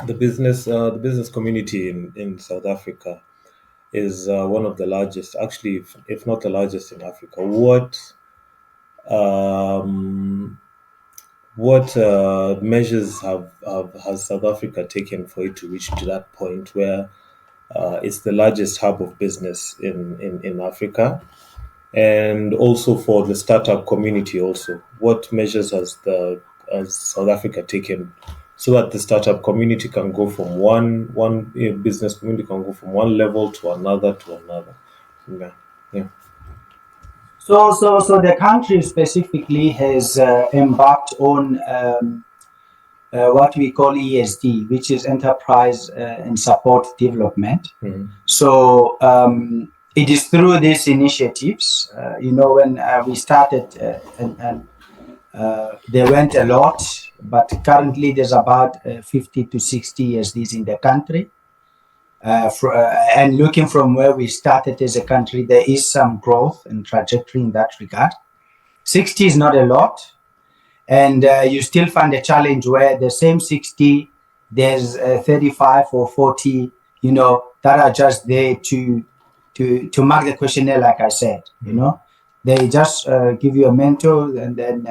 the business community in South Africa is one of the largest, actually, if not the largest in Africa. Um, what measures has South Africa taken for it to reach to that point where it's the largest hub of business in Africa? And also for the startup community also, what measures has South Africa taken so that the startup community can go from one business community can go from one level to another to another? Yeah, yeah. So the country specifically has embarked on what we call ESD, which is Enterprise and Support Development. Mhm. So it is through these initiatives, when we started, and they went a lot, but currently there's about 50 to 60 ESDs in the country. And looking from where we started as a country, there is some growth and trajectory in that regard. 60 is not a lot, and you still find a challenge where the same 60, there's 35 or 40, that are just there to mark the questionnaire, like I said. They just give you a mentor, and then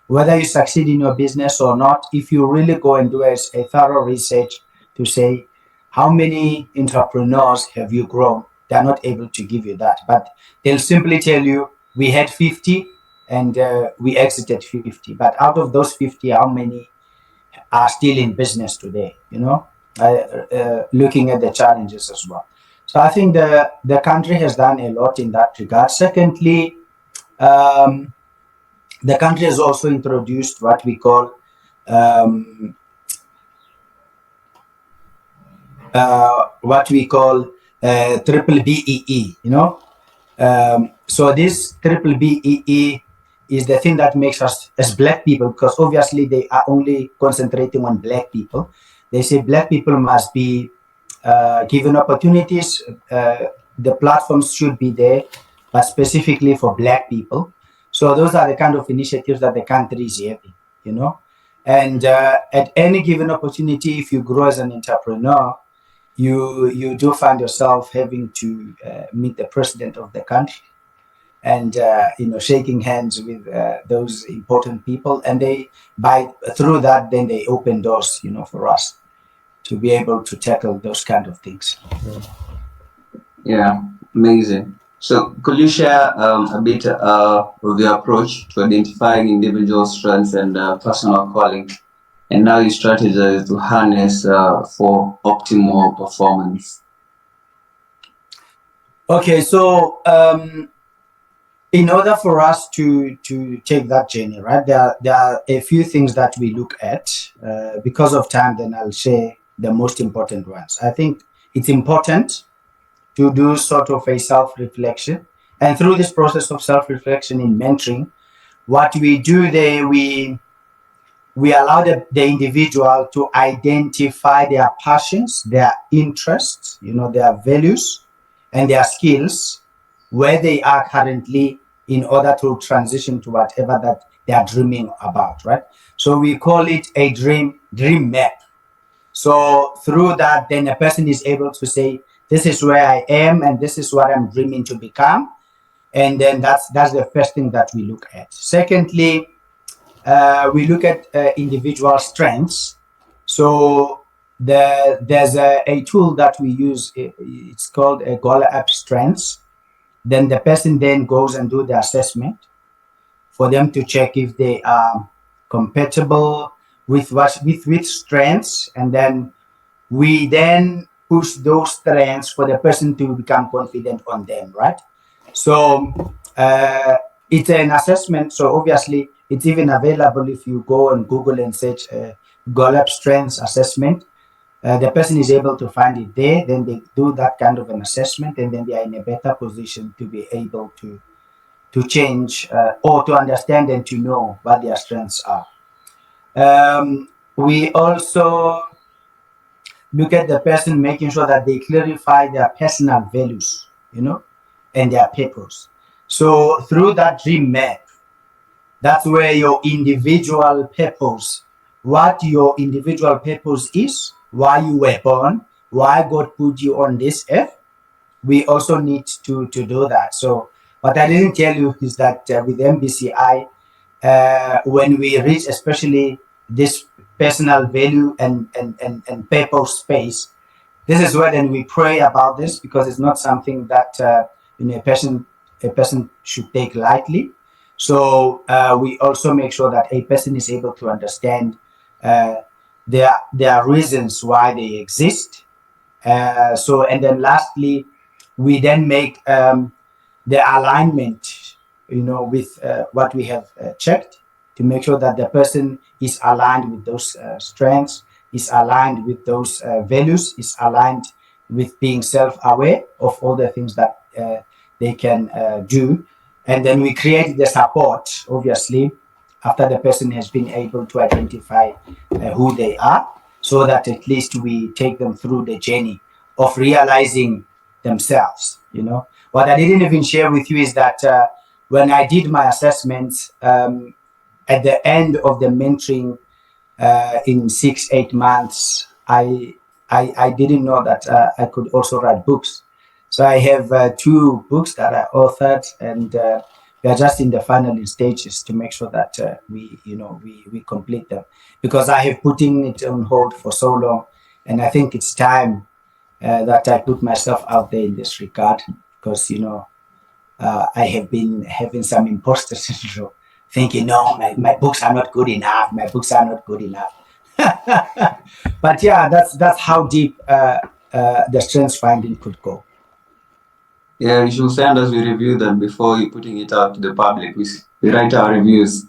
whether you succeed in your business or not, if you really go and do a thorough research to say, how many entrepreneurs have you grown? They're not able to give you that, but they'll simply tell you, we had 50 and we exited 50. But out of those 50, how many are still in business today? Looking at the challenges as well. So I think the country has done a lot in that regard. Secondly, the country has also introduced what we call triple BEE. So this triple BEE is the thing that makes us as Black people, because obviously they are only concentrating on Black people. They say Black people must be given opportunities. The platforms should be there, but specifically for Black people. So those are the kind of initiatives that the country is having, And at any given opportunity, if you grow as an entrepreneur, you do find yourself having to meet the president of the country, and shaking hands with those important people, and through that, then they open doors, for us to be able to tackle those kind of things. Yeah, amazing. So could you share a bit of your approach to identifying individual strengths and personal calling, and now you strategize to harness for optimal performance? Okay, so in order for us to take that journey, right, there are a few things that we look at. Because of time, then I'll share the most important ones. I think it's important to do sort of a self-reflection. And through this process of self-reflection in mentoring, what we do there, we allow the individual to identify their passions, their interests, their values, and their skills, where they are currently, in order to transition to whatever that they are dreaming about, right? So we call it a dream map. So through that, then a person is able to say, this is where I am, and this is what I'm dreaming to become. And then that's the first thing that we look at. Secondly, we look at individual strengths. So there's a tool that we use. It's called a Goal App Strengths. Then the person then goes and do the assessment for them to check if they are compatible with strengths, and then we then push those strengths for the person to become confident on them, right? So it's an assessment. So obviously it's even available if you go on Google and search Goal Strengths Assessment. The person is able to find it there. Then they do that kind of an assessment, and then they are in a better position to be able to change or to understand and to know what their strengths are. We also look at the person, making sure that they clarify their personal values, and their purpose. So through that dream map, that's where your individual purpose what your individual purpose is, why you were born, why God put you on this earth. We also need to do that. So what I didn't tell you is that with MBCI, when we reach especially this personal value and purpose space, this is where then we pray about this, because it's not something that a person should take lightly. So we also make sure that a person is able to understand uh, their reasons why they exist. So, and then lastly, we then make the alignment, with what we have checked, to make sure that the person is aligned with those strengths, is aligned with those values, is aligned with being self-aware of all the things that they can do. And then we create the support, obviously, after the person has been able to identify who they are, so that at least we take them through the journey of realizing themselves. What I didn't even share with you is that when I did my assessments, at the end of the mentoring, in 6-8 months, I didn't know that I could also write books. So I have 2 books that I authored, and we are just in the final stages to make sure that we complete them, because I have putting it on hold for so long, and I think it's time that I put myself out there in this regard, because I have been having some imposter syndrome, thinking, no, my books are not good enough. My books are not good enough. But yeah, that's how deep the strengths finding could go. Yeah, you should send us your review then before you putting it out to the public. We write our reviews.